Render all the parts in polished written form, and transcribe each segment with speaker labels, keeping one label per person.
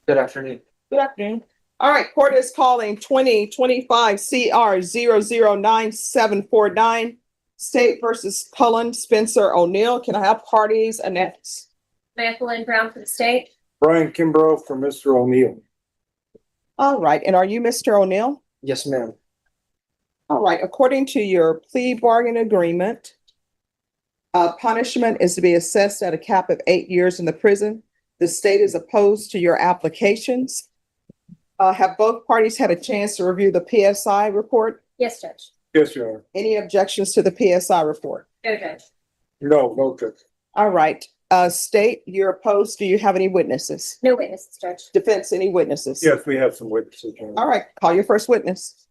Speaker 1: Good afternoon.
Speaker 2: Good afternoon. All right, court is calling 2025 CR 009-749 State versus Cullen Spencer O'Neill. Can I have parties annexed?
Speaker 3: Magdalene Brown for the state.
Speaker 4: Brian Kimbrough for Mr. O'Neill.
Speaker 2: All right, and are you Mr. O'Neill?
Speaker 1: Yes, ma'am.
Speaker 2: All right, according to your plea bargain agreement, punishment is to be assessed at a cap of 8 years in the prison. The state is opposed to your applications. Have both parties had a chance to review the PSI report?
Speaker 3: Yes, Judge.
Speaker 4: Yes, Your Honor.
Speaker 2: Any objections to the PSI report?
Speaker 3: No, Judge.
Speaker 4: No, Judge.
Speaker 2: All right, state, you're opposed. Do you have any witnesses?
Speaker 3: No witnesses, Judge.
Speaker 2: Defense, any witnesses?
Speaker 4: Yes, we have some witnesses, Your Honor.
Speaker 2: All right, call your first witness.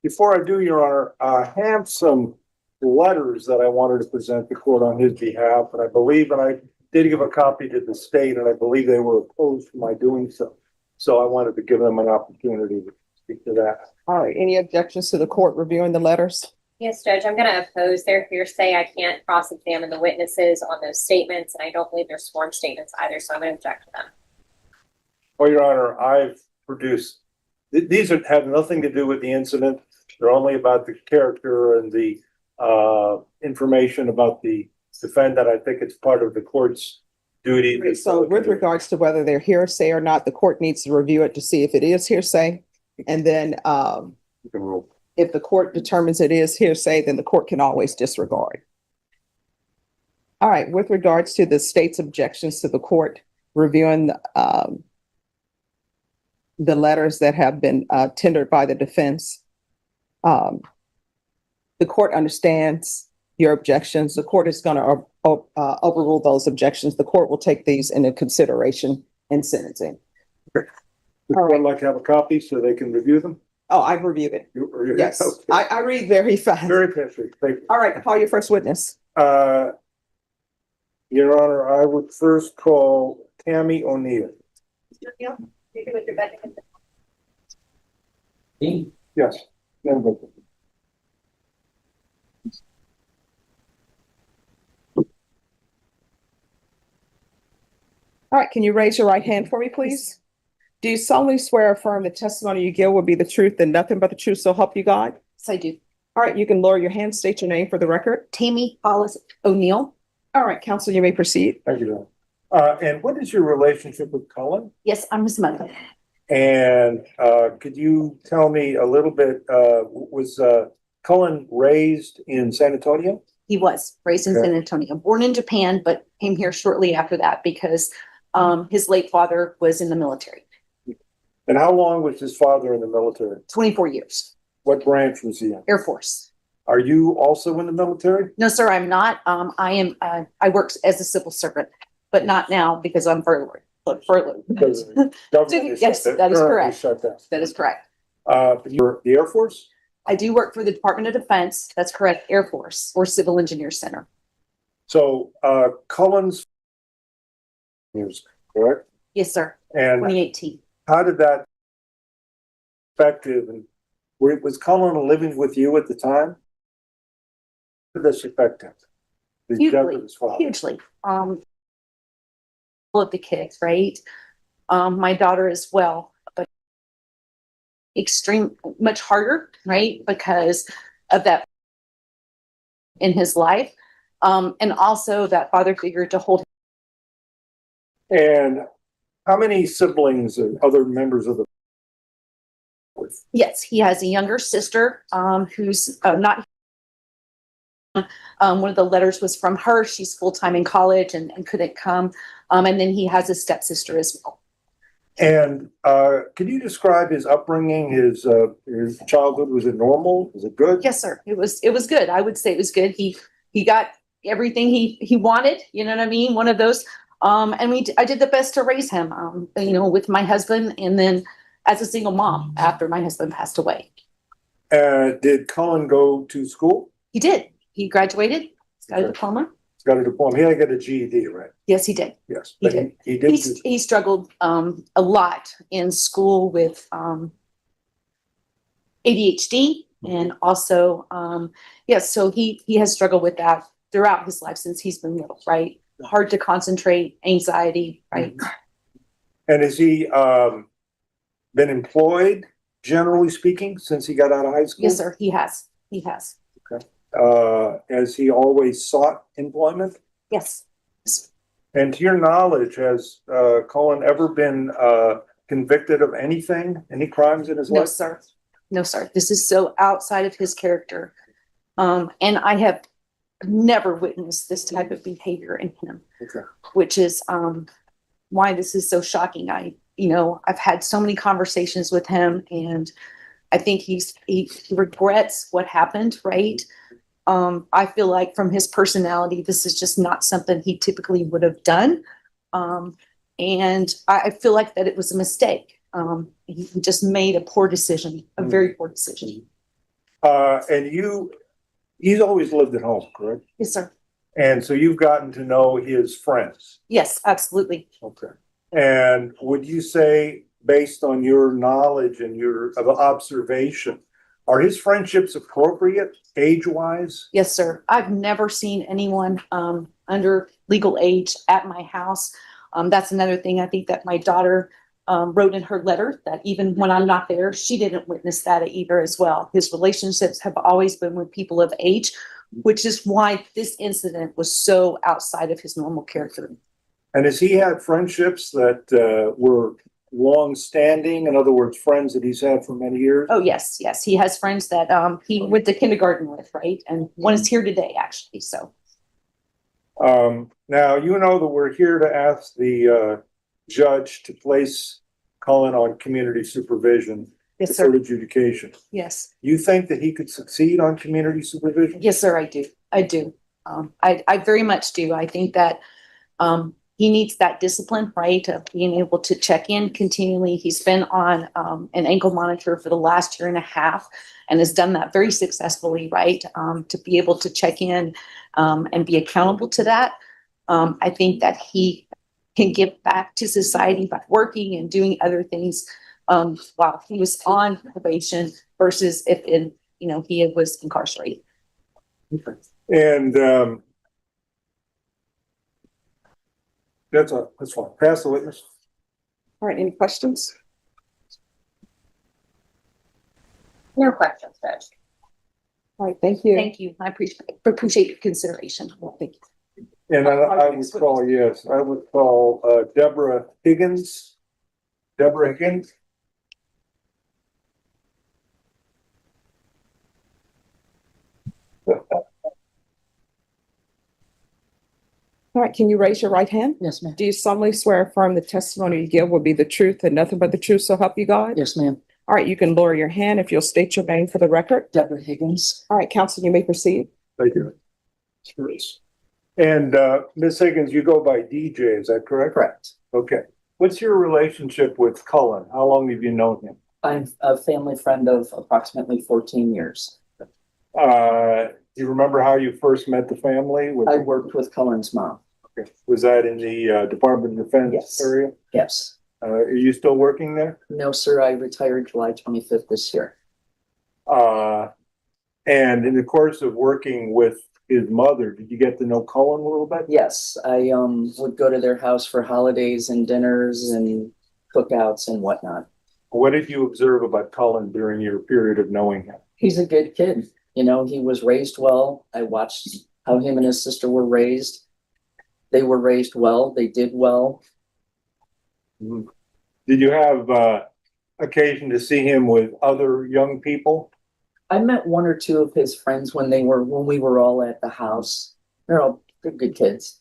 Speaker 4: Before I do, Your Honor, I have some letters that I wanted to present the court on his behalf, and I believe, and I did give a copy to the state, and I believe they were opposed to my doing so. So I wanted to give them an opportunity to speak to that.
Speaker 2: All right, any objections to the court reviewing the letters?
Speaker 3: Yes, Judge. I'm going to oppose their hearsay. I can't cross-examine the witnesses on those statements, and I don't believe they're sworn statements either, so I'm going to object to them.
Speaker 4: Well, Your Honor, I've produced, these have nothing to do with the incident. They're only about the character and the information about the defendant. I think it's part of the court's duty.
Speaker 2: So with regards to whether they're hearsay or not, the court needs to review it to see if it is hearsay. And then
Speaker 4: You can rule.
Speaker 2: if the court determines it is hearsay, then the court can always disregard. All right, with regards to the state's objections to the court reviewing the letters that have been tendered by the defense, the court understands your objections. The court is going to overrule those objections. The court will take these into consideration in sentencing.
Speaker 4: Would one like to have a copy so they can review them?
Speaker 2: Oh, I've reviewed it. Yes,
Speaker 4: Okay.
Speaker 2: I read very fast.
Speaker 4: Very fast. Thank you.
Speaker 2: All right, call your first witness.
Speaker 4: Your Honor, I would first call Tammy O'Neill. Yes.
Speaker 2: All right, can you raise your right hand for me, please? Do you solemnly swear or affirm the testimony you give will be the truth and nothing but the truth, so help you God?
Speaker 5: Yes, I do.
Speaker 2: All right, you can lower your hand, state your name for the record.
Speaker 5: Tammy Hollis O'Neill.
Speaker 2: All right, counsel, you may proceed.
Speaker 4: Thank you, Your Honor. And what is your relationship with Cullen?
Speaker 5: Yes, I'm his mother.
Speaker 4: And could you tell me a little bit, was Cullen raised in San Antonio?
Speaker 5: He was raised in San Antonio, born in Japan, but came here shortly after that because his late father was in the military.
Speaker 4: And how long was his father in the military?
Speaker 5: 24 years.
Speaker 4: What branch was he in?
Speaker 5: Air Force.
Speaker 4: Are you also in the military?
Speaker 5: No, sir, I'm not. I work as a civil servant, but not now because I'm furloughed.
Speaker 4: Because the government
Speaker 5: Yes, that is correct.
Speaker 4: shut down.
Speaker 5: That is correct.
Speaker 4: But you're the Air Force?
Speaker 5: I do work for the Department of Defense. That's correct. Air Force or Civil Engineer Center.
Speaker 4: So Cullen's years, correct?
Speaker 5: Yes, sir.
Speaker 4: And
Speaker 5: 2018.
Speaker 4: how did that effective and was Cullen living with you at the time? How did this affect him? The death of his father?
Speaker 5: Hugely. All of the kids, right? My daughter as well, but much harder, right? Because of that in his life. And also that father figure to hold.
Speaker 4: And how many siblings or other members of the
Speaker 5: Yes, he has a younger sister who's not. One of the letters was from her. She's full-time in college and couldn't come. And then he has a stepsister as well.
Speaker 4: And could you describe his upbringing, his childhood? Was it normal? Was it good?
Speaker 5: Yes, sir. It was good. I would say it was good. He got everything he wanted. You know what I mean? One of those. And I did the best to raise him. With my husband, and then as a single mom after my husband passed away.
Speaker 4: Did Cullen go to school?
Speaker 5: He did. He graduated. He's got a diploma.
Speaker 4: He's got a diploma. He didn't get a GED, right?
Speaker 5: Yes, he did.
Speaker 4: Yes,
Speaker 5: He
Speaker 4: but
Speaker 5: did.
Speaker 4: he did.
Speaker 5: He struggled a lot in school with ADHD and also so he has struggled with that throughout his life since he's been little, right? Hard to concentrate, anxiety, right?
Speaker 4: And has he, been employed, generally speaking, since he got out of high school?
Speaker 5: Yes, sir, he has. He has.
Speaker 4: Has he always sought employment?
Speaker 5: Yes.
Speaker 4: And to your knowledge, has, Cullen ever been, convicted of anything, any crimes in his
Speaker 5: No,
Speaker 4: life?
Speaker 5: sir. No, sir. This is so outside of his character. And I have never witnessed this type of behavior in him.
Speaker 4: Okay.
Speaker 5: Which is, why this is so shocking. I've had so many conversations with him, and I think he regrets what happened, right? I feel like from his personality, this is just not something he typically would have done. And I feel like that it was a mistake. He just made a poor decision, a very poor decision.
Speaker 4: And he's always lived at home, correct?
Speaker 5: Yes, sir.
Speaker 4: And so you've gotten to know his friends.
Speaker 5: Yes, absolutely.
Speaker 4: Okay. And would you say, based on your knowledge and your observation, are his friendships appropriate age-wise?
Speaker 5: Yes, sir. I've never seen anyone under legal age at my house. That's another thing I think that my daughter wrote in her letter, that even when I'm not there, she didn't witness that either as well. His relationships have always been with people of age, which is why this incident was so outside of his normal character.
Speaker 4: And has he had friendships that were long-standing? In other words, friends that he's had for many years?
Speaker 5: Oh, yes, yes. He has friends that he went to kindergarten with, right? And one is here today, actually, so.
Speaker 4: Now, you know that we're here to ask the judge to place Cullen on community supervision
Speaker 5: Yes,
Speaker 4: for
Speaker 5: sir.
Speaker 4: adjudication.
Speaker 5: Yes.
Speaker 4: You think that he could succeed on community supervision?
Speaker 5: Yes, sir, I do. I do. I very much do. I think that he needs that discipline, right, of being able to check in continually. He's been on an ankle monitor for the last year and a half and has done that very successfully, right, to be able to check in and be accountable to that. I think that he can give back to society by working and doing other things while he was on probation versus if he was incarcerated.
Speaker 4: And that's fine. Pass the witness.
Speaker 2: All right, any questions?
Speaker 3: No questions, Judge.
Speaker 2: All right, thank you.
Speaker 5: Thank you. I appreciate your consideration. Thank you.
Speaker 4: And I would call, yes, I would call Deborah Higgins. Deborah Higgins.
Speaker 2: All right, can you raise your right hand?
Speaker 1: Yes, ma'am.
Speaker 2: Do you solemnly swear or affirm the testimony you give will be the truth and nothing but the truth, so help you God?
Speaker 1: Yes, ma'am.
Speaker 2: All right, you can lower your hand if you'll state your name for the record.
Speaker 1: Deborah Higgins.
Speaker 2: All right, counsel, you may proceed.
Speaker 4: Thank you. And Ms. Higgins, you go by DJ, is that correct?
Speaker 1: Correct.
Speaker 4: Okay. What's your relationship with Cullen? How long have you known him?
Speaker 1: I'm a family friend of approximately 14 years.
Speaker 4: Do you remember how you first met the family?
Speaker 1: I worked with Cullen's mom.
Speaker 4: Okay. Was that in the Department of Defense
Speaker 1: Yes.
Speaker 4: area?
Speaker 1: Yes.
Speaker 4: Are you still working there?
Speaker 1: No, sir. I retired July 25th this year.
Speaker 4: And in the course of working with his mother, did you get to know Cullen a little bit?
Speaker 1: Yes, I would go to their house for holidays and dinners and cookouts and whatnot.
Speaker 4: What did you observe about Cullen during your period of knowing him?
Speaker 1: He's a good kid. He was raised well. I watched how him and his sister were raised. They were raised well. They did well.
Speaker 4: Did you have occasion to see him with other young people?
Speaker 1: I met one or two of his friends when we were all at the house. They're good kids.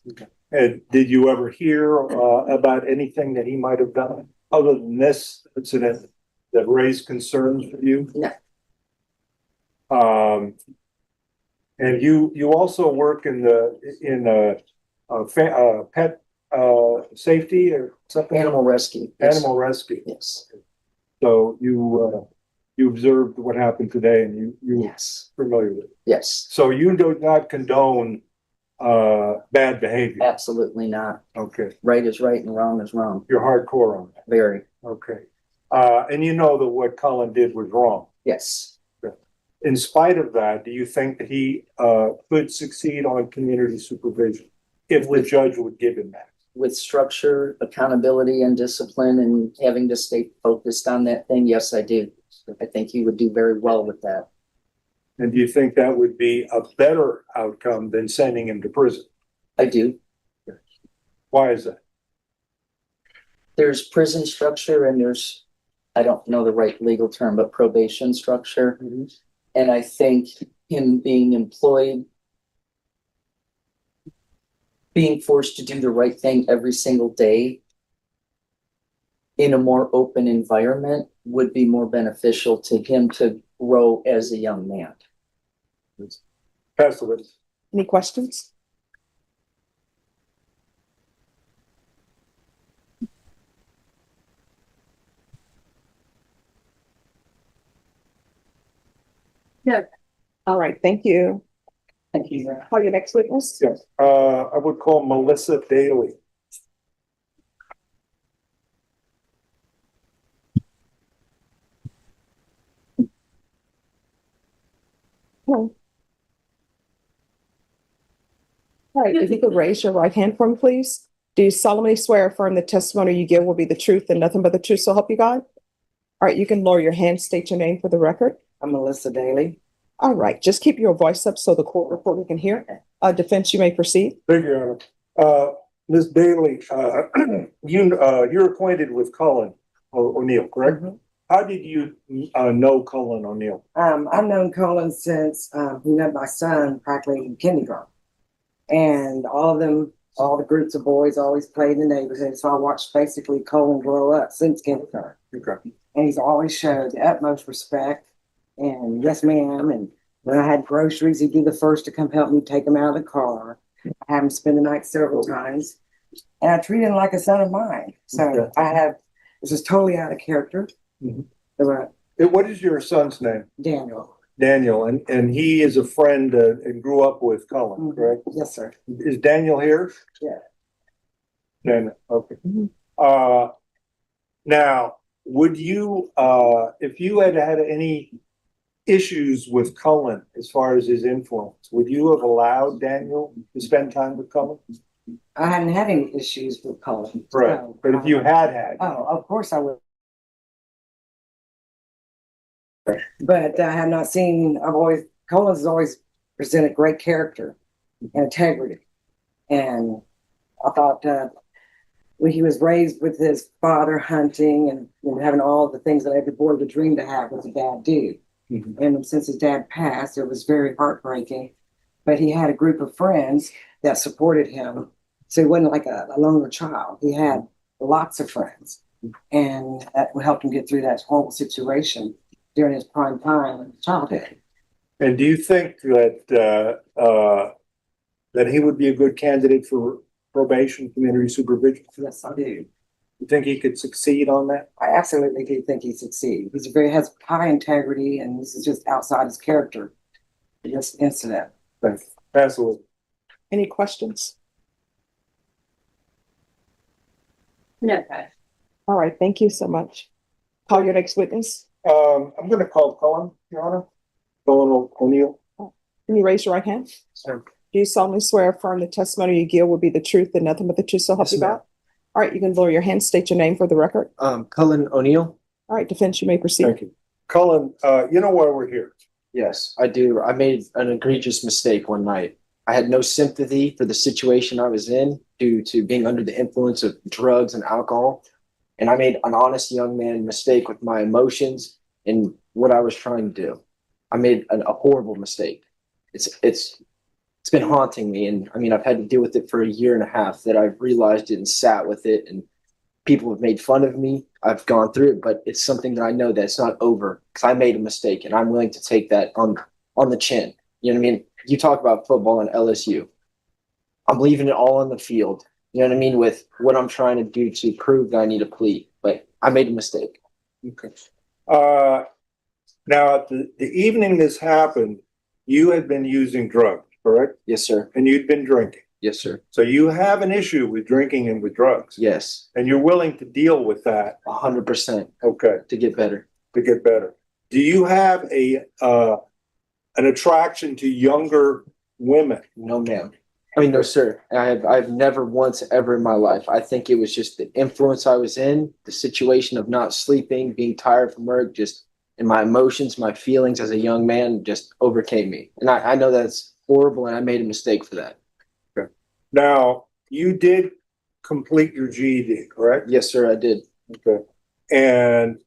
Speaker 4: And did you ever hear about anything that he might have done other than this incident that raised concerns for you?
Speaker 1: No.
Speaker 4: And you also work in pet safety or something?
Speaker 1: Animal rescue. Yes.
Speaker 4: Animal rescue.
Speaker 1: Yes.
Speaker 4: So you observed what happened today and you
Speaker 1: Yes.
Speaker 4: were familiar with it.
Speaker 1: Yes.
Speaker 4: So you do not condone bad behavior?
Speaker 1: Absolutely not.
Speaker 4: Okay.
Speaker 1: Right is right and wrong is wrong.
Speaker 4: You're hardcore on that.
Speaker 1: Very.
Speaker 4: Okay. And you know that what Cullen did was wrong.
Speaker 1: Yes.
Speaker 4: In spite of that, do you think that he could succeed on community supervision if the judge would give him that?
Speaker 1: with structure, accountability and discipline and having to stay focused on that thing, yes, I do. I think he would do very well with that.
Speaker 4: And do you think that would be a better outcome than sending him to prison?
Speaker 1: I do.
Speaker 4: Why is that?
Speaker 1: There's prison structure and there's, I don't know the right legal term, but probation structure. And I think him being employed, being forced to do the right thing every single day in a more open environment would be more beneficial to him to grow as a young man.
Speaker 4: Pass the witness.
Speaker 2: Any questions?
Speaker 3: No.
Speaker 2: All right, thank you.
Speaker 1: Thank you.
Speaker 2: Call your next witness.
Speaker 4: Yes, I would call Melissa Daly.
Speaker 2: Hello. All right, if you could raise your right hand for me, please. Do you solemnly swear or affirm the testimony you give will be the truth and nothing but the truth, so help you God? All right, you can lower your hand, state your name for the record.
Speaker 6: I'm Melissa Daly.
Speaker 2: All right, just keep your voice up so the court reporter can hear. Defense, you may proceed.
Speaker 4: Thank you, Your Honor. Ms. Daly, you're acquainted with Cullen O'Neill, correct? How did you know Cullen O'Neill?
Speaker 6: I've known Colin since he met my son practically in kindergarten. And all of them, all the groups of boys always played in the neighborhood. So I watched basically Colin grow up since kindergarten.
Speaker 4: Okay.
Speaker 6: And he's always showed the utmost respect and yes, ma'am. And when I had groceries, he'd be the first to come help me take them out of the car. I have him spend the night several times. And I treat him like a son of mine. So this is totally out of character.
Speaker 4: What is your son's name?
Speaker 6: Daniel.
Speaker 4: Daniel, and he is a friend and grew up with Cullen, correct?
Speaker 6: Yes, sir.
Speaker 4: Is Daniel here?
Speaker 6: Yeah.
Speaker 4: Daniel, okay. Now, would you, if you had had any issues with Cullen as far as his influence, would you have allowed Daniel to spend time with Cullen?
Speaker 6: I hadn't had any issues with Colin.
Speaker 4: Right,
Speaker 6: So,
Speaker 4: but if you had.
Speaker 6: oh, of course I would. But I have not seen, Colin's always presented great character and integrity. And I thought when he was raised with his father hunting and having all the things that every boy would dream to have was a bad dude. And since his dad passed, it was very heartbreaking. But he had a group of friends that supported him. So he wasn't like a loner child. He had lots of friends. And that helped him get through that horrible situation during his prime time in childhood.
Speaker 4: And do you think that that he would be a good candidate for probation, community supervision?
Speaker 6: Yes, I do.
Speaker 4: You think he could succeed on that?
Speaker 6: I absolutely do think he succeeds. Has high integrity, and this is just outside his character. This incident.
Speaker 4: Thanks. Pass away.
Speaker 2: Any questions?
Speaker 3: No.
Speaker 2: All right, thank you so much. Call your next witness.
Speaker 4: I'm going to call Cullen, Your Honor. Cullen O'Neill.
Speaker 2: Can you raise your right hand?
Speaker 4: Sir.
Speaker 2: Do you solemnly swear or affirm the testimony you give will be the truth and nothing but the truth, so help
Speaker 7: Yes,
Speaker 2: you God?
Speaker 7: ma'am.
Speaker 2: All right, you can lower your hand, state your name for the record.
Speaker 7: Cullen O'Neill.
Speaker 2: All right, defense, you may proceed.
Speaker 4: Thank you. Cullen, you know why we're here?
Speaker 7: Yes, I do. I made an egregious mistake one night. I had no sympathy for the situation I was in due to being under the influence of drugs and alcohol. And I made an honest young man mistake with my emotions and what I was trying to do. I made a horrible mistake. It's been haunting me. And I mean, I've had to deal with it for a year and a half that I've realized it and sat with it. And people have made fun of me. I've gone through it, but it's something that I know that it's not over because I made a mistake and I'm willing to take that on the chin. You know what I mean? You talk about football and LSU. I'm leaving it all on the field. You know what I mean? With what I'm trying to do to prove that I need a plea, but I made a mistake.
Speaker 4: Okay. Now, the evening this happened, you had been using drugs, correct?
Speaker 7: Yes, sir.
Speaker 4: And you'd been drinking.
Speaker 7: Yes, sir.
Speaker 4: So you have an issue with drinking and with drugs.
Speaker 7: Yes.
Speaker 4: And you're willing to deal with that.
Speaker 7: 100%
Speaker 4: Okay.
Speaker 7: to get better.
Speaker 4: To get better. Do you have an attraction to younger women?
Speaker 7: No, ma'am. I mean, no, sir. I've never once ever in my life. I think it was just the influence I was in, the situation of not sleeping, being tired from work, just and my emotions, my feelings as a young man just overcame me. And I know that's horrible, and I made a mistake for that.
Speaker 4: Now, you did complete your GED, correct?
Speaker 7: Yes, sir, I did.
Speaker 4: Okay. And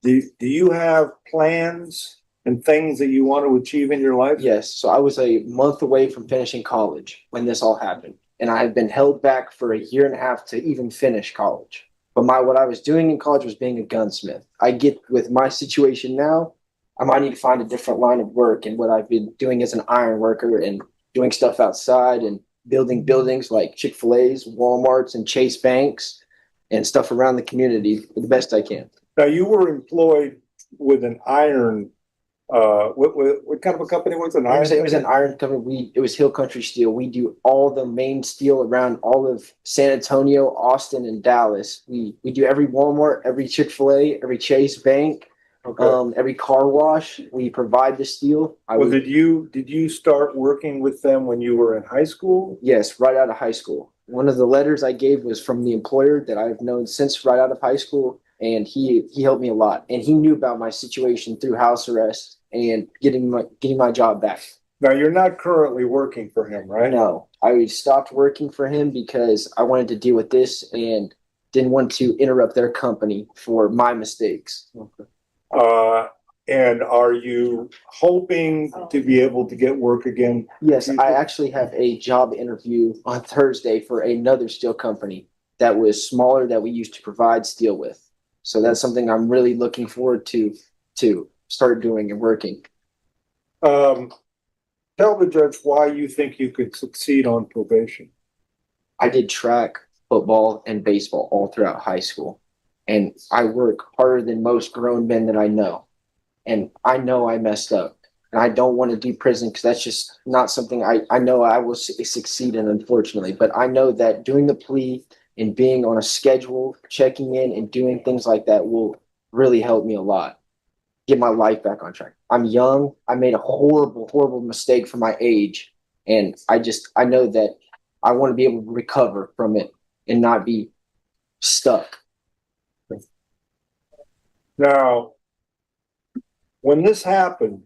Speaker 4: do you have plans and things that you want to achieve in your life?
Speaker 7: Yes. So I was a month away from finishing college when this all happened. And I had been held back for a year and a half to even finish college. But what I was doing in college was being a gunsmith. I get with my situation now, I might need to find a different line of work. And what I've been doing as an iron worker and doing stuff outside and building buildings like Chick-fil-A's, Walmart's, and Chase Banks and stuff around the community the best I can.
Speaker 4: Now, you were employed with an iron, what kind of a company was it? An iron?
Speaker 7: It was an iron company. It was Hill Country Steel. We do all the main steel around all of San Antonio, Austin, and Dallas. We do every Walmart, every Chick-fil-A, every Chase Bank, every car wash. We provide the steel.
Speaker 4: Did you start working with them when you were in high school?
Speaker 7: Yes, right out of high school. One of the letters I gave was from the employer that I've known since right out of high school, and he helped me a lot. And he knew about my situation through house arrest and getting my job back.
Speaker 4: Now, you're not currently working for him, right?
Speaker 7: No, I stopped working for him because I wanted to deal with this and didn't want to interrupt their company for my mistakes.
Speaker 4: Okay. And are you hoping to be able to get work again?
Speaker 7: Yes, I actually have a job interview on Thursday for another steel company that was smaller that we used to provide steel with. So that's something I'm really looking forward to start doing and working.
Speaker 4: Tell the judge why you think you could succeed on probation.
Speaker 7: I did track, football, and baseball all throughout high school. And I work harder than most grown men that I know. And I know I messed up. And I don't want to do prison because that's just not something I know I will succeed in, unfortunately. But I know that doing the plea and being on a schedule, checking in and doing things like that will really help me a lot. Get my life back on track. I'm young. I made a horrible, horrible mistake for my age. And I know that I want to be able to recover from it and not be stuck.
Speaker 4: Now, when this happened,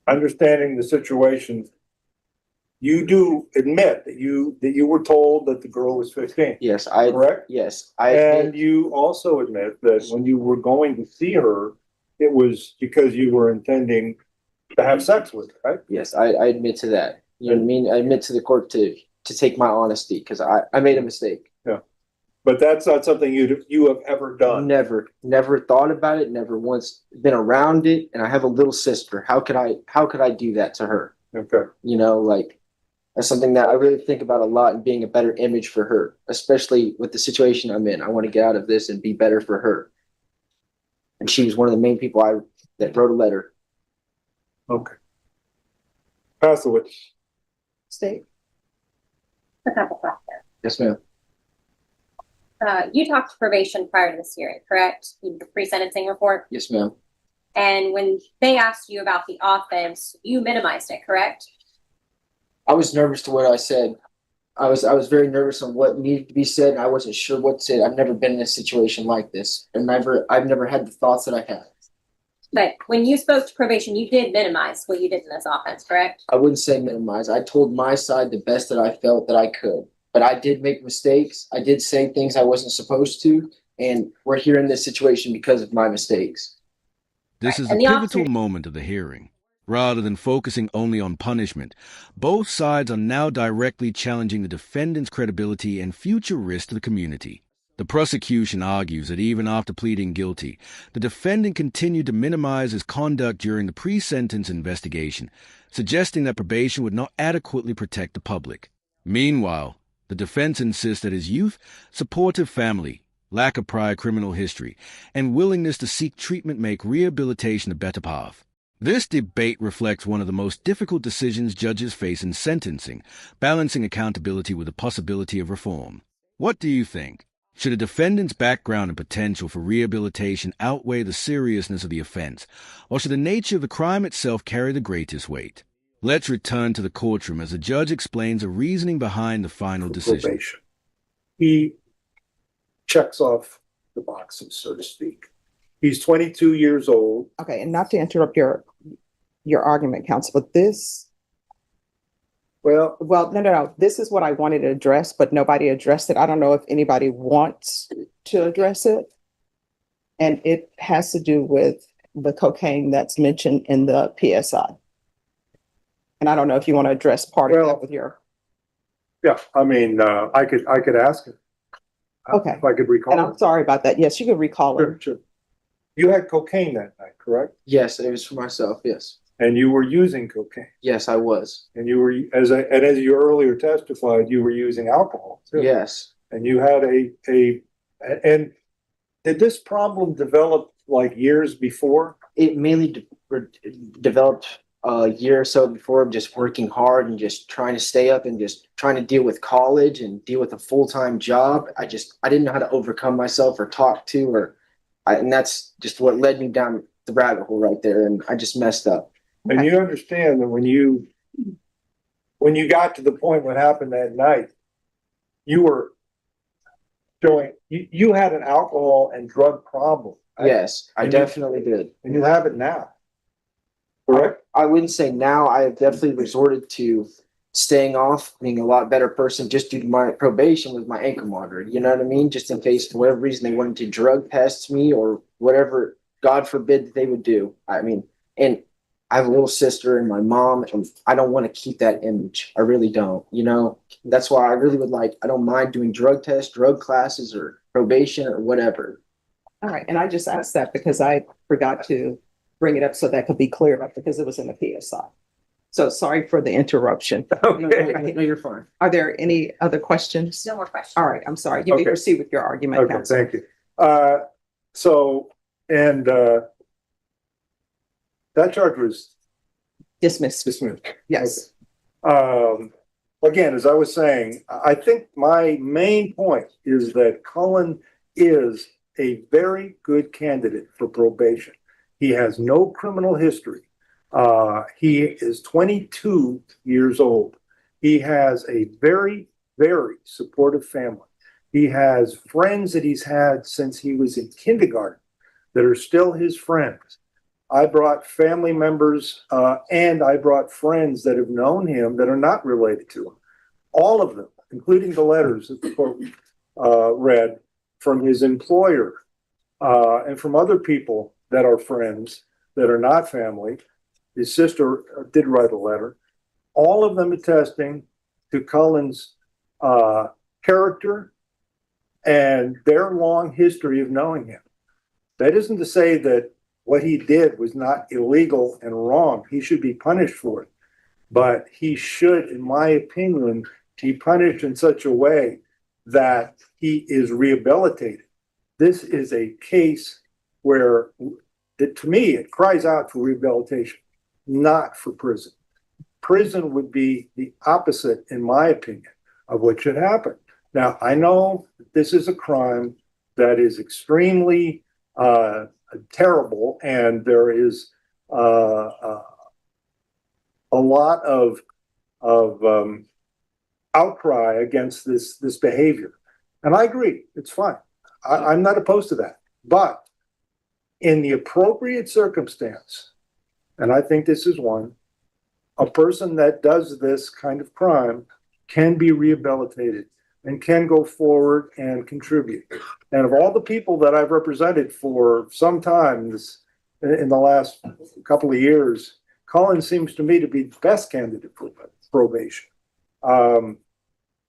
Speaker 4: understanding the situation, you do admit that you were told that the girl was 15.
Speaker 7: Yes,
Speaker 4: correct?
Speaker 7: Yes,
Speaker 4: and you also admit that when you were going to see her, it was because you were intending to have sex with her, right?
Speaker 7: Yes, I admit to that. You know what I mean? I admit to the court to take my honesty because I made a mistake.
Speaker 4: Yeah. But that's not something you have ever done.
Speaker 7: Never thought about it, never once been around it. And I have a little sister. How could I do that to her?
Speaker 4: Okay.
Speaker 7: You know, like that's something that I really think about a lot and being a better image for her, especially with the situation I'm in. I want to get out of this and be better for her. And she was one of the main people that wrote a letter.
Speaker 4: Okay. Pass the witness.
Speaker 2: State.
Speaker 3: A couple questions.
Speaker 7: Yes, ma'am.
Speaker 3: You talked to probation prior to this hearing, correct? The pre-sentencing report.
Speaker 7: Yes, ma'am.
Speaker 3: And when they asked you about the offense, you minimized it, correct?
Speaker 7: I was nervous to what I said. I was very nervous on what needed to be said, and I wasn't sure what to say. I've never been in a situation like this, and I've never had the thoughts that I had.
Speaker 3: But when you spoke to probation, you did minimize what you did in this offense, correct?
Speaker 7: I wouldn't say minimize. I told my side the best that I felt that I could. But I did make mistakes. I did say things I wasn't supposed to, and we're here in this situation because of my mistakes.
Speaker 8: This is
Speaker 3: And
Speaker 8: a
Speaker 3: the
Speaker 8: pivotal
Speaker 3: officer-
Speaker 8: moment of the hearing. Rather than focusing only on punishment, both sides are now directly challenging the defendant's credibility and future risk to the community. The prosecution argues that even after pleading guilty, the defendant continued to minimize his conduct during the pre-sentence investigation, suggesting that probation would not adequately protect the public. Meanwhile, the defense insists that his youth, supportive family, lack of prior criminal history, and willingness to seek treatment make rehabilitation a better path. This debate reflects one of the most difficult decisions judges face in sentencing, balancing accountability with the possibility of reform. What do you think? Should a defendant's background and potential for rehabilitation outweigh the seriousness of the offense, or should the nature of the crime itself carry the greatest weight? Let's return to the courtroom as the judge explains the reasoning behind the final decision.
Speaker 4: Probation. He checks off the boxes, so to speak. He's 22 years old.
Speaker 2: Okay, and not to interrupt your argument, counsel, but
Speaker 4: Well,
Speaker 2: no. This is what I wanted to address, but nobody addressed it. I don't know if anybody wants to address it. And it has to do with the cocaine that's mentioned in the PSI. And I don't know if you want to address part of that with your,
Speaker 4: yeah, I mean, I could ask him.
Speaker 2: Okay.
Speaker 4: If I could recall.
Speaker 2: and I'm sorry about that. Yes, you could recall it.
Speaker 4: Sure. You had cocaine that night, correct?
Speaker 7: Yes, it was for myself. Yes.
Speaker 4: And you were using cocaine.
Speaker 7: Yes, I was.
Speaker 4: And you were, as you earlier testified, you were using alcohol too.
Speaker 7: Yes.
Speaker 4: And you had and did this problem develop like years before?
Speaker 7: It mainly developed a year or so before of just working hard and just trying to stay up and just trying to deal with college and deal with a full-time job. I didn't know how to overcome myself or talk to and that's just what led me down the rabbit hole right there. And I just messed up.
Speaker 4: And you understand that when you got to the point what happened that night, you were showing you had an alcohol and drug problem.
Speaker 7: Yes, I definitely did.
Speaker 4: And you have it now. Correct?
Speaker 7: I wouldn't say now. I have definitely resorted to staying off, being a lot better person just due to my probation with my ankle monitor. You know what I mean? Just in case, for whatever reason, they wanted to drug test me or whatever, God forbid, that they would do. I mean, and I have a little sister and my mom, and I don't want to keep that image. I really don't. You know, that's why I really would I don't mind doing drug tests, drug classes, or probation or whatever.
Speaker 2: All right. And I just asked that because I forgot to bring it up so that could be cleared up because it was in the PSI. So sorry for the interruption.
Speaker 4: Okay.
Speaker 7: No, you're fine.
Speaker 2: Are there any other questions?
Speaker 3: No more questions.
Speaker 2: All right. I'm sorry. You may
Speaker 4: Okay.
Speaker 2: proceed with your argument,
Speaker 4: Okay,
Speaker 2: counsel.
Speaker 4: thank you. That charge was
Speaker 2: Dismissed.
Speaker 4: dismissed.
Speaker 2: Yes.
Speaker 4: Again, as I was saying, I think my main point is that Cullen is a very good candidate for probation. He has no criminal history. He is 22 years old. He has a very, very supportive family. He has friends that he's had since he was in kindergarten that are still his friends. I brought family members and I brought friends that have known him that are not related to him. All of them, including the letters that the court read from his employer and from other people that are friends that are not family. His sister did write a letter. All of them attesting to Cullen's character and their long history of knowing him. That isn't to say that what he did was not illegal and wrong. He should be punished for it. But he should, in my opinion, be punished in such a way that he is rehabilitated. This is a case where, to me, it cries out for rehabilitation, not for prison. Prison would be the opposite, in my opinion, of what should happen. Now, I know that this is a crime that is extremely terrible, and there is a lot of outcry against this behavior. And I agree, it's fine. I'm not opposed to that. But in the appropriate circumstance, and I think this is one, a person that does this kind of crime can be rehabilitated and can go forward and contribute. And of all the people that I've represented for some time in the last couple of years, Cullen seems to me to be the best candidate for probation.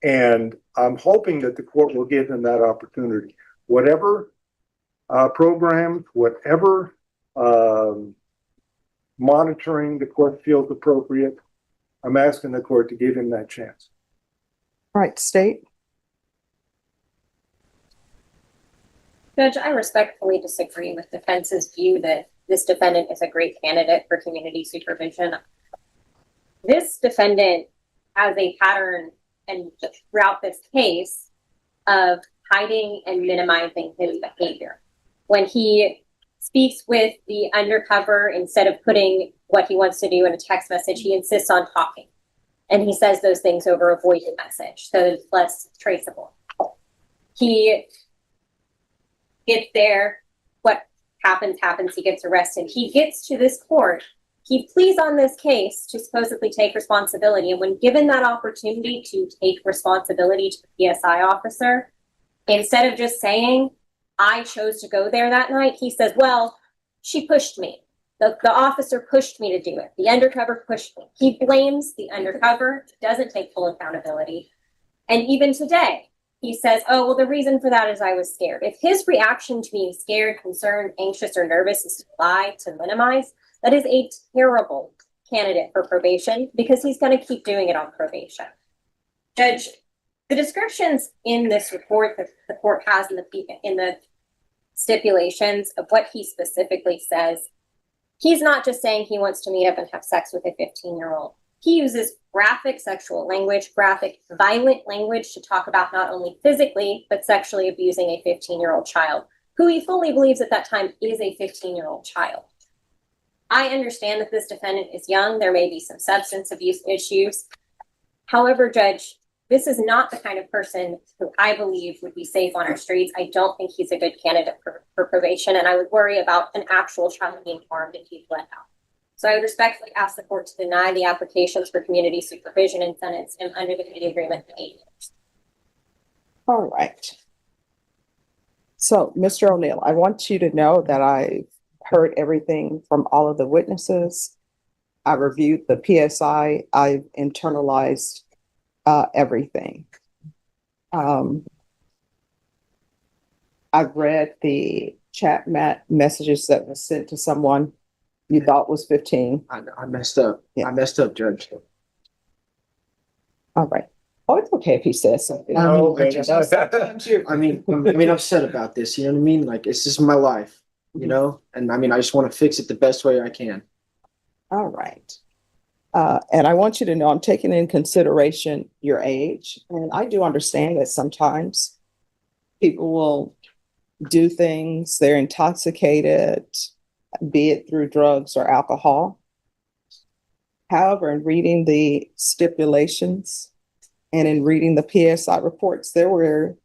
Speaker 4: And I'm hoping that the court will give him that opportunity. Whatever program, whatever monitoring the court feels appropriate, I'm asking the court to give him that chance.
Speaker 2: All right, state.
Speaker 3: Judge, I respectfully disagree with defense's view that this defendant is a great candidate for community supervision. This defendant has a pattern and throughout this case of hiding and minimizing his behavior. When he speaks with the undercover instead of putting what he wants to do in a text message. He insists on talking. And he says those things over a voided message, so it's less traceable. He gets there. What happens. He gets arrested. He gets to this court. He pleads on this case to supposedly take responsibility. And when given that opportunity to take responsibility to the PSI officer, instead of just saying, I chose to go there that night, he says, well, she pushed me. The officer pushed me to do it. The undercover pushed me. He blames the undercover, doesn't take full accountability. And even today, he says, oh, well, the reason for that is I was scared. If his reaction to being scared, concerned, anxious, or nervous is to lie, to minimize, that is a terrible candidate for probation because he's going to keep doing it on probation. Judge, the descriptions in this report that the court has in the stipulations of what he specifically says, he's not just saying he wants to meet up and have sex with a 15-year-old. He uses graphic sexual language, graphic violent language to talk about not only physically, but sexually abusing a 15-year-old child, who he fully believes at that time is a 15-year-old child. I understand that this defendant is young. There may be some substance abuse issues. However, Judge, this is not the kind of person who I believe would be safe on our streets. I don't think he's a good candidate for probation, and I would worry about an actual child being harmed if he's let out. So I would respectfully ask the court to deny the applications for community supervision and sentence him under the plea agreement to 8 years.
Speaker 2: All right. So, Mr. O'Neill, I want you to know that I've heard everything from all of the witnesses. I reviewed the PSI. I've internalized everything. I've read the chat messages that were sent to someone you thought was 15.
Speaker 7: I messed up.
Speaker 2: Yeah.
Speaker 7: I messed up, Judge.
Speaker 2: All right. Oh, it's okay if he says something.
Speaker 7: I mean, I'm upset about this. You know what I mean? Like, it's just my life, you know? And I mean, I just want to fix it the best way I can.
Speaker 2: All right. And I want you to know I'm taking in consideration your age. And I do understand that sometimes people will do things, they're intoxicated, be it through drugs or alcohol. However, in reading the stipulations and in reading the PSI reports, there were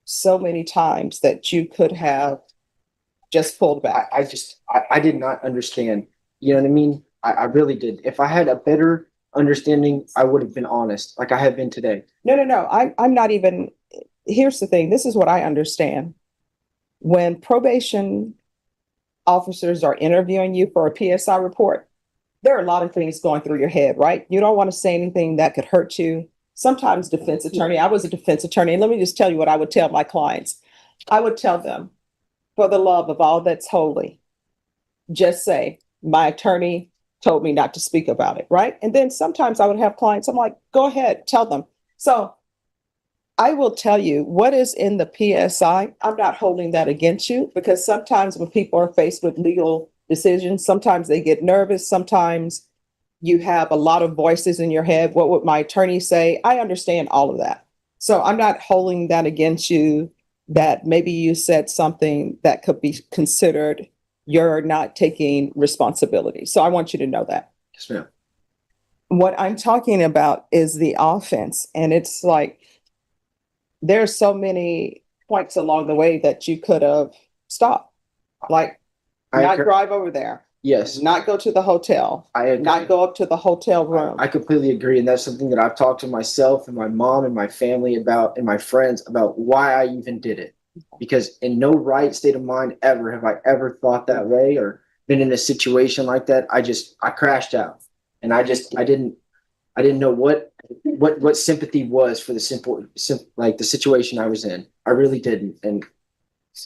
Speaker 2: so many times that you could have just pulled back.
Speaker 7: I did not understand. You know what I mean? I really did. If I had a better understanding, I would have been honest, like I have been today.
Speaker 2: No. I'm not even. Here's the thing. This is what I understand. When probation officers are interviewing you for a PSI report, there are a lot of things going through your head, right? You don't want to say anything that could hurt you. Sometimes defense attorney, I was a defense attorney, and let me just tell you what I would tell my clients. I would tell them, for the love of all that's holy, just say, my attorney told me not to speak about it, right? And then sometimes I would have clients, I'm like, go ahead, tell them. So I will tell you what is in the PSI. I'm not holding that against you because sometimes when people are faced with legal decisions, sometimes they get nervous. Sometimes you have a lot of voices in your head. What would my attorney say? I understand all of that. So I'm not holding that against you that maybe you said something that could be considered you're not taking responsibility. So I want you to know that.
Speaker 7: Yes, ma'am.
Speaker 2: What I'm talking about is the offense. And it's like, there's so many points along the way that you could have stopped. Like, not drive over there.
Speaker 7: Yes.
Speaker 2: Not go to the hotel. Not go up to the hotel room.
Speaker 7: I completely agree. And that's something that I've talked to myself and my mom and my family about and my friends about why I even did it. Because in no right state of mind ever have I ever thought that way or been in a situation like that. I crashed out. And I didn't know what sympathy was for the simple like the situation I was in. I really didn't. And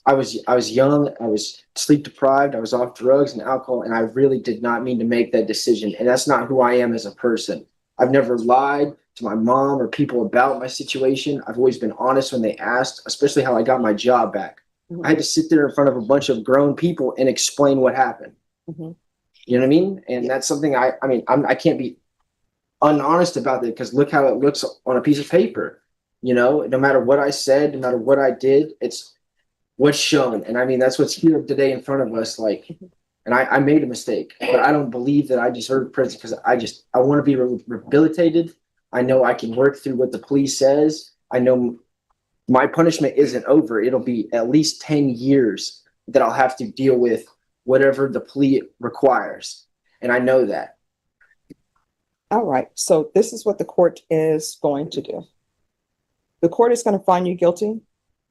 Speaker 7: I was young, I was sleep deprived, I was off drugs and alcohol, and I really did not mean to make that decision. And that's not who I am as a person. I've never lied to my mom or people about my situation. I've always been honest when they asked, especially how I got my job back. Mm-hmm. I had to sit there in front of a bunch of grown people and explain what happened. Mm-hmm. You know what I mean? And that's something I can't be unhonest about it because look how it looks on a piece of paper. You know, no matter what I said, no matter what I did, what's shown. And I mean, that's what's here today in front of us. Like, and I made a mistake, but I don't believe that I deserve prison because I want to be rehabilitated. I know I can work through what the police says. I know my punishment isn't over. It'll be at least 10 years that I'll have to deal with whatever the plea requires. And I know that.
Speaker 2: All right, so this is what the court is going to do. The court is going to find you guilty.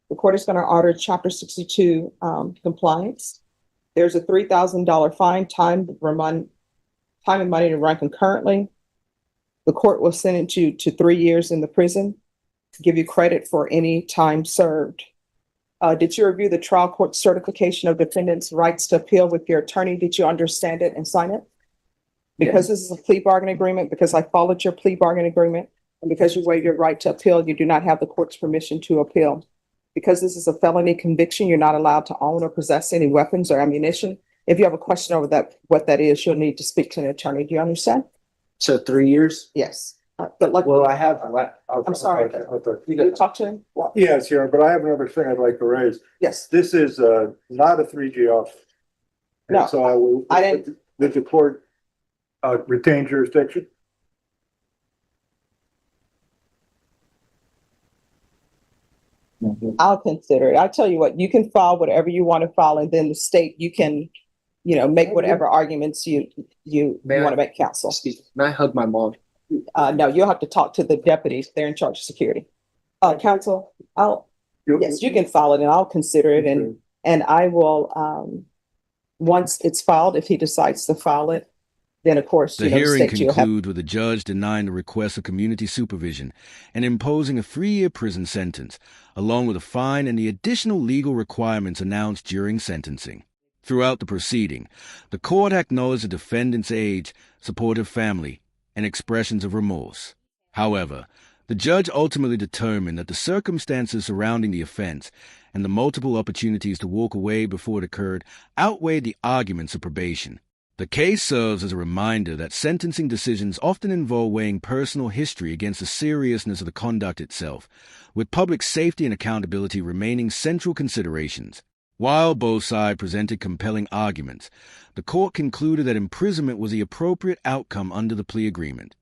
Speaker 2: The court is going to order Chapter 62 compliance. There's a $3,000 fine, time and money to run concurrently. The court will sentence you to 3 years in the prison, give you credit for any time served. Did you review the trial court certification of defendant's rights to appeal with your attorney? Did you understand it and sign it? Because this is a plea bargain agreement, because I followed your plea bargain agreement, and because you waived your right to appeal, you do not have the court's permission to appeal. Because this is a felony conviction, you're not allowed to own or possess any weapons or ammunition. If you have a question over that, what that is, you'll need to speak to an attorney. Do you understand?
Speaker 7: So 3 years?
Speaker 2: Yes. But like,
Speaker 7: Well, I have.
Speaker 2: I'm sorry. You talk to him? Well,
Speaker 4: Yes, Sharon, but I have another thing I'd like to raise.
Speaker 2: yes.
Speaker 4: This is not a 3G off.
Speaker 2: No,
Speaker 4: So I will.
Speaker 2: I didn't-
Speaker 4: Did the court retain jurisdiction?
Speaker 2: I'll consider it. I tell you what, you can file whatever you want to file, and then the state, you can, make whatever arguments you
Speaker 7: May I-
Speaker 2: want to make, counsel.
Speaker 7: Excuse me. May I hug my mom?
Speaker 2: No, you'll have to talk to the deputies. They're in charge of security. Counsel, yes, you can file it and I'll consider it, and I will, once it's filed, if he decides to file it, then of course,
Speaker 8: The hearing
Speaker 2: state you'll have.
Speaker 8: concludes with the judge denying the request of community supervision and imposing a 3-year prison sentence, along with a fine and the additional legal requirements announced during sentencing. Throughout the proceeding, the court acknowledged the defendant's age, supportive family, and expressions of remorse. However, the judge ultimately determined that the circumstances surrounding the offense and the multiple opportunities to walk away before it occurred outweighed the arguments of probation. The case serves as a reminder that sentencing decisions often involve weighing personal history against the seriousness of the conduct itself, with public safety and accountability remaining central considerations. While both sides presented compelling arguments, the court concluded that imprisonment was the appropriate outcome under the plea agreement.